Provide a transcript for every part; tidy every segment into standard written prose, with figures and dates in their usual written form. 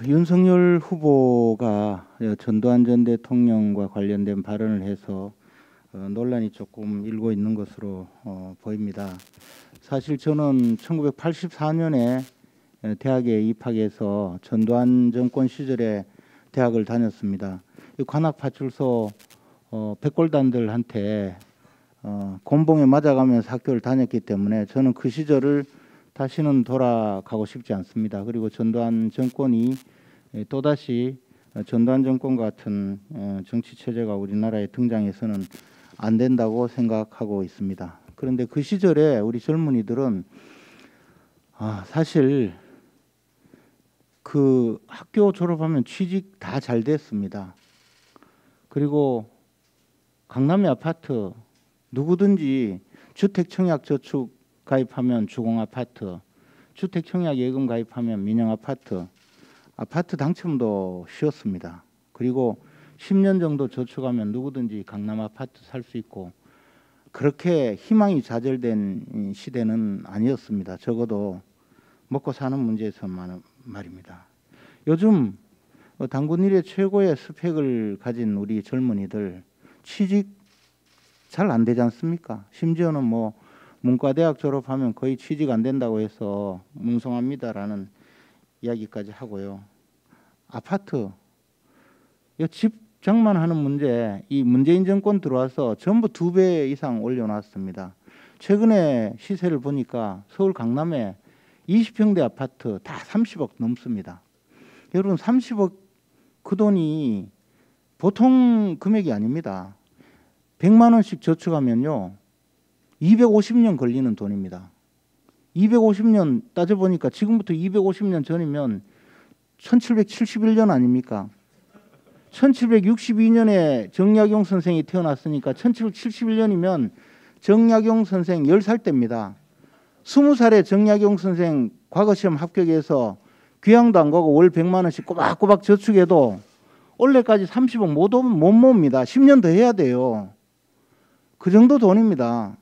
윤석열 후보가 전두환 전 대통령과 관련된 발언을 해서 논란이 조금 일고 있는 것으로 보입니다. 사실 저는 1984년에 대학에 입학해서 전두환 정권 시절에 대학을 다녔습니다. 관악파출소 백골단들한테 곤봉에 맞아가면서 학교를 다녔기 때문에 저는 그 시절을 다시는 돌아가고 싶지 않습니다. 그리고 전두환 정권이 또다시 전두환 정권 같은 정치 체제가 우리나라에 등장해서는 안 된다고 생각하고 있습니다. 그런데 그 시절에 우리 젊은이들은 사실 그 학교 졸업하면 취직 다 잘 됐습니다. 그리고 강남의 아파트 누구든지 주택청약저축 가입하면 주공아파트, 주택청약예금 가입하면 민영아파트, 아파트 당첨도 쉬웠습니다. 그리고 10년 정도 저축하면 누구든지 강남아파트 살 수 있고 그렇게 희망이 좌절된 시대는 아니었습니다. 적어도 먹고 사는 문제에서만 말입니다. 요즘 단군 일의 최고의 스펙을 가진 우리 젊은이들 취직 잘 안 되지 않습니까? 심지어는 문과대학 졸업하면 거의 취직 안 된다고 해서 뭉성합니다라는 이야기까지 하고요. 아파트, 집 장만하는 문제, 이 문재인 정권 들어와서 전부 2배 이상 올려놨습니다. 최근에 시세를 보니까 서울 강남에 20평대 아파트 다 30억 넘습니다. 여러분 30억 그 돈이 보통 금액이 아닙니다. 100만 원씩 저축하면요. 250년 걸리는 돈입니다. 250년 따져보니까 지금부터 250년 전이면 1771년 아닙니까? 1762년에 정약용 선생이 태어났으니까 1771년이면 정약용 선생 10살 때입니다. 20살에 정약용 선생 과거시험 합격해서 귀향도 안 가고 월 100만 원씩 꼬박꼬박 저축해도 올해까지 30억 못 모읍니다. 10년 더 해야 돼요. 그 정도 돈입니다.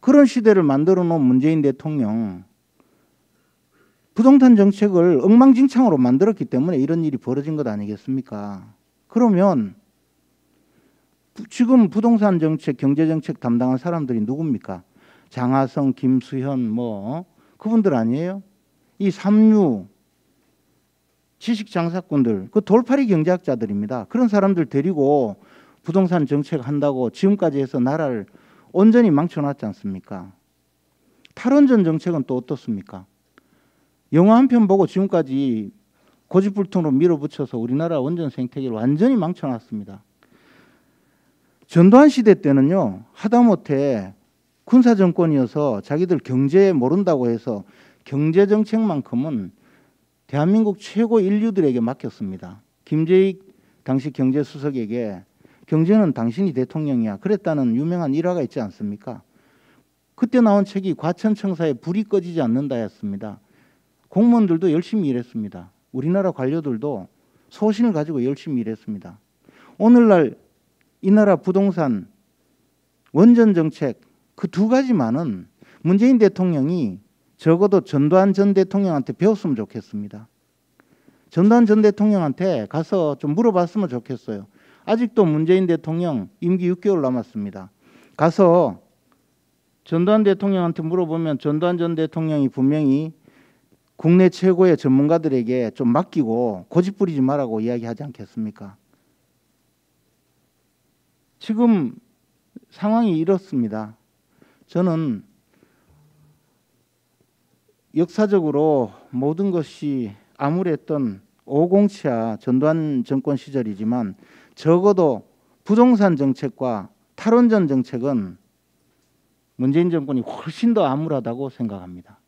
그런 시대를 만들어 놓은 문재인 대통령, 부동산 정책을 엉망진창으로 만들었기 때문에 이런 일이 벌어진 것 아니겠습니까? 그러면 지금 부동산 정책, 경제정책 담당한 사람들이 누굽니까? 장하성, 김수현 그분들 아니에요? 이 삼류 지식장사꾼들, 그 돌팔이 경제학자들입니다. 그런 사람들 데리고 부동산 정책 한다고 지금까지 해서 나라를 온전히 망쳐놨지 않습니까? 탈원전 정책은 또 어떻습니까? 영화 한 편 보고 지금까지 고집불통으로 밀어붙여서 우리나라 원전 생태계를 완전히 망쳐놨습니다. 전두환 시대 때는요. 하다못해 군사정권이어서 자기들 경제 모른다고 해서 경제정책만큼은 대한민국 최고 인류들에게 맡겼습니다. 김재익 당시 경제수석에게 경제는 당신이 대통령이야 그랬다는 유명한 일화가 있지 않습니까? 그때 나온 책이 과천청사에 불이 꺼지지 않는다였습니다. 공무원들도 열심히 일했습니다. 우리나라 관료들도 소신을 가지고 열심히 일했습니다. 오늘날 이 나라 부동산, 원전 정책 그 2가지만은 문재인 대통령이 적어도 전두환 전 대통령한테 배웠으면 좋겠습니다. 전두환 전 대통령한테 가서 좀 물어봤으면 좋겠어요. 아직도 문재인 대통령 임기 6개월 남았습니다. 가서 전두환 대통령한테 물어보면 전두환 전 대통령이 분명히 국내 최고의 전문가들에게 좀 맡기고 고집 부리지 말라고 이야기하지 않겠습니까? 지금 상황이 이렇습니다. 저는 역사적으로 모든 것이 암울했던 507야 전두환 정권 시절이지만 적어도 부동산 정책과 탈원전 정책은 문재인 정권이 훨씬 더 암울하다고 생각합니다.